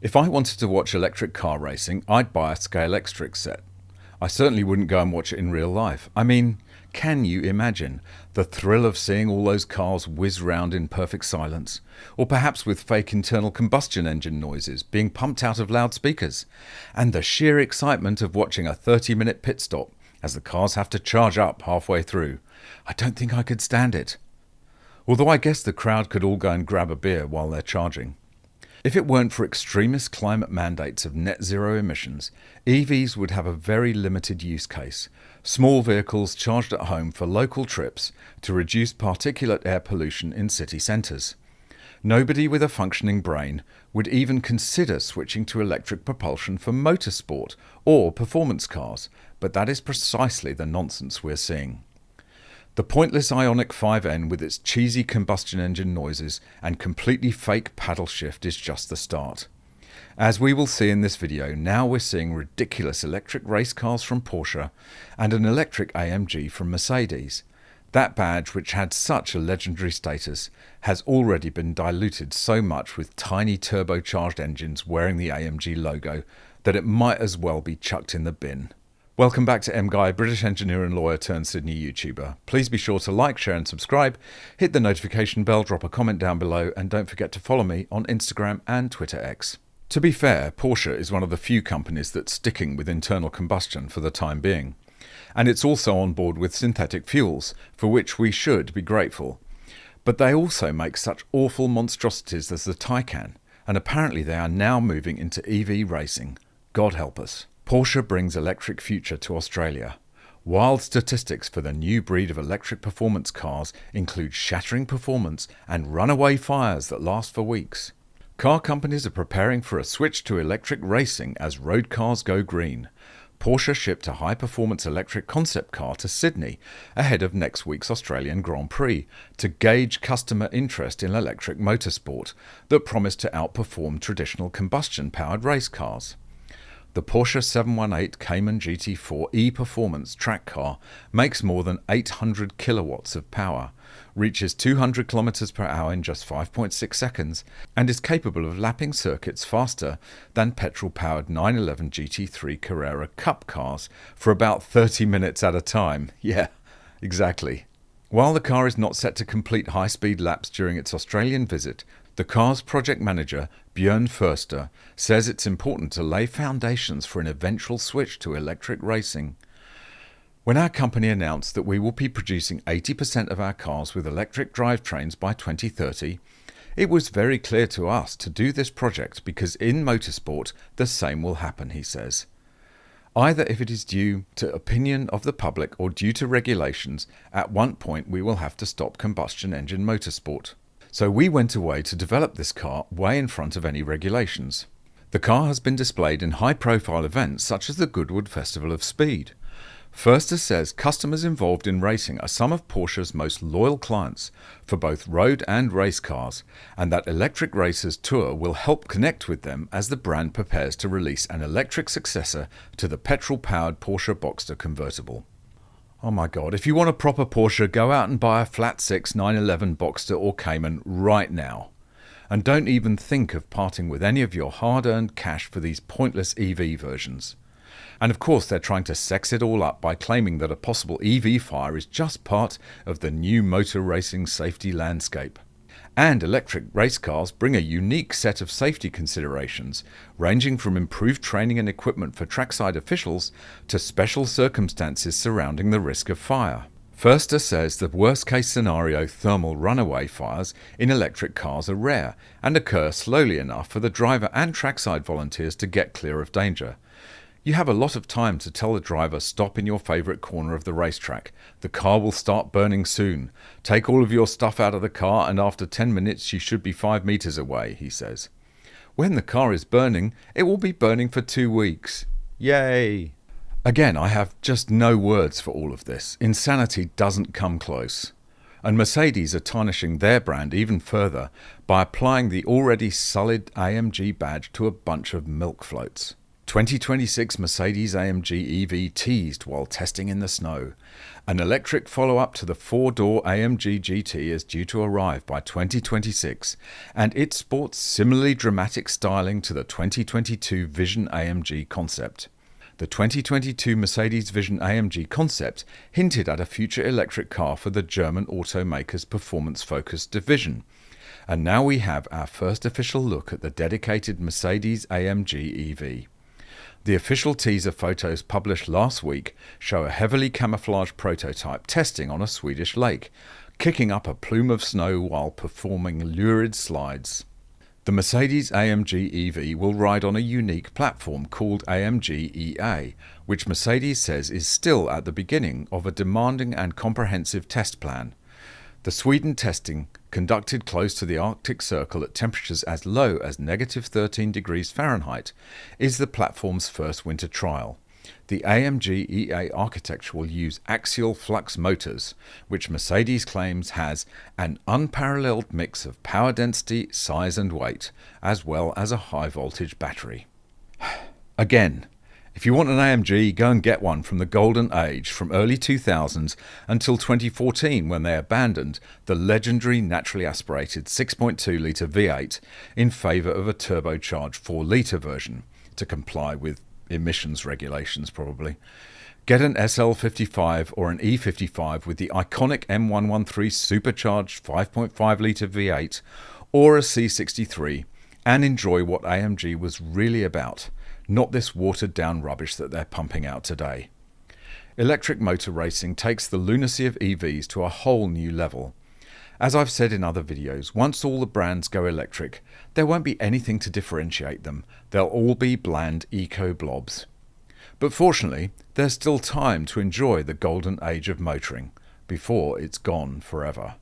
If I wanted to watch electric car racing, I'd buy a Scale Extrix set. I certainly wouldn't go and watch it in real life. I mean, can you imagine the thrill of seeing all those cars whiz round in perfect silence? Or perhaps with fake internal combustion engine noises being pumped out of loudspeakers? And the sheer excitement of watching a 30-minute pit stop as the cars have to charge up halfway through. I don't think I could stand it. Although I guess the crowd could all go and grab a beer while they're charging. If it weren't for extremist climate mandates of net zero emissions, EVs would have a very limited use case. Small vehicles charged at home for local trips to reduce particulate air pollution in city centres. Nobody with a functioning brain would even consider switching to electric propulsion for motorsport or performance cars, but that is precisely the nonsense we're seeing. The pointless Ioniq 5N with its cheesy combustion engine noises and completely fake paddle shift is just the start. As we will see in this video, now we're seeing ridiculous electric race cars from Porsche and an electric AMG from Mercedes. That badge, which had such a legendary status, has already been diluted so much with tiny turbocharged engines wearing the AMG logo that it might as well be chucked in the bin. Welcome back to MGUY, British engineer and lawyer turned Sydney YouTuber. Please be sure to like, share and subscribe, hit the notification bell, drop a comment down below, and don't forget to follow me on Instagram and Twitter X. To be fair, Porsche is one of the few companies that's sticking with internal combustion for the time being. And it's also on board with synthetic fuels, for which we should be grateful. But they also make such awful monstrosities as the Taycan, and apparently they are now moving into EV racing. God help us. Porsche brings electric future to Australia. Wild statistics for the new breed of electric performance cars include shattering performance and runaway fires that last for weeks. Car companies are preparing for a switch to electric racing as road cars go green. Porsche shipped a high-performance electric concept car to Sydney ahead of next week's Australian Grand Prix to gauge customer interest in electric motorsport that promised to outperform traditional combustion-powered race cars. The Porsche 718 Cayman GT4 E-Performance track car makes more than 800 kilowatts of power, reaches 200 kilometers per hour in just 5.6 seconds, and is capable of lapping circuits faster than petrol-powered 911 GT3 Carrera Cup cars for about 30 minutes at a time. Yeah, exactly. While the car is not set to complete high-speed laps during its Australian visit, the car's project manager, Björn Förster, says it's important to lay foundations for an eventual switch to electric racing. When our company announced that we will be producing 80% of our cars with electric drivetrains by 2030, it was very clear to us to do this project because in motorsport the same will happen, he says. Either if it is due to opinion of the public or due to regulations, at one point we will have to stop combustion engine motorsport. So we went away to develop this car way in front of any regulations. The car has been displayed in high-profile events such as the Goodwood Festival of Speed. Förster says customers involved in racing are some of Porsche's most loyal clients for both road and race cars, and that Electric Racers Tour will help connect with them as the brand prepares to release an electric successor to the petrol-powered Porsche Boxster convertible. Oh my god, if you want a proper Porsche, go out and buy a flat 6 911 Boxster or Cayman right now. And don't even think of parting with any of your hard-earned cash for these pointless EV versions. And of course they're trying to sex it all up by claiming that a possible EV fire is just part of the new motor racing safety landscape. And electric race cars bring a unique set of safety considerations, ranging from improved training and equipment for trackside officials to special circumstances surrounding the risk of fire. Förster says the worst-case scenario thermal runaway fires in electric cars are rare and occur slowly enough for the driver and trackside volunteers to get clear of danger. You have a lot of time to tell the driver stop in your favourite corner of the racetrack. The car will start burning soon. Take all of your stuff out of the car and after 10 minutes you should be 5 meters away, he says. When the car is burning, it will be burning for 2 weeks. Yay! Again, I have just no words for all of this. Insanity doesn't come close. And Mercedes are tarnishing their brand even further by applying the already sullied AMG badge to a bunch of milk floats. 2026 Mercedes-AMG EV teased while testing in the snow. An electric follow-up to the four-door AMG GT is due to arrive by 2026, and it sports similarly dramatic styling to the 2022 Vision AMG concept. The 2022 Mercedes Vision AMG concept hinted at a future electric car for the German automaker's performance-focused division. And now we have our first official look at the dedicated Mercedes-AMG EV. The official teaser photos published last week show a heavily camouflaged prototype testing on a Swedish lake, kicking up a plume of snow while performing lurid slides. The Mercedes-AMG EV will ride on a unique platform called AMG EA, which Mercedes says is still at the beginning of a demanding and comprehensive test plan. The Sweden testing, conducted close to the Arctic Circle at temperatures as low as -13 degrees Fahrenheit, is the platform's first winter trial. The AMG EA architecture will use axial flux motors, which Mercedes claims has an unparalleled mix of power density, size and weight, as well as a high-voltage battery. Again, if you want an AMG, go and get one from the golden age from early 2000s until 2014, when they abandoned the legendary naturally aspirated 6.2-litre V8 in favour of a turbocharged 4-litre version, to comply with emissions regulations probably. Get an SL55 or an E55 with the iconic M113 supercharged 5.5-litre V8 or a C63 and enjoy what AMG was really about, not this watered-down rubbish that they're pumping out today. Electric motor racing takes the lunacy of EVs to a whole new level. As I've said in other videos, once all the brands go electric, there won't be anything to differentiate them. They'll all be bland eco-blobs. But fortunately, there's still time to enjoy the golden age of motoring before it's gone forever.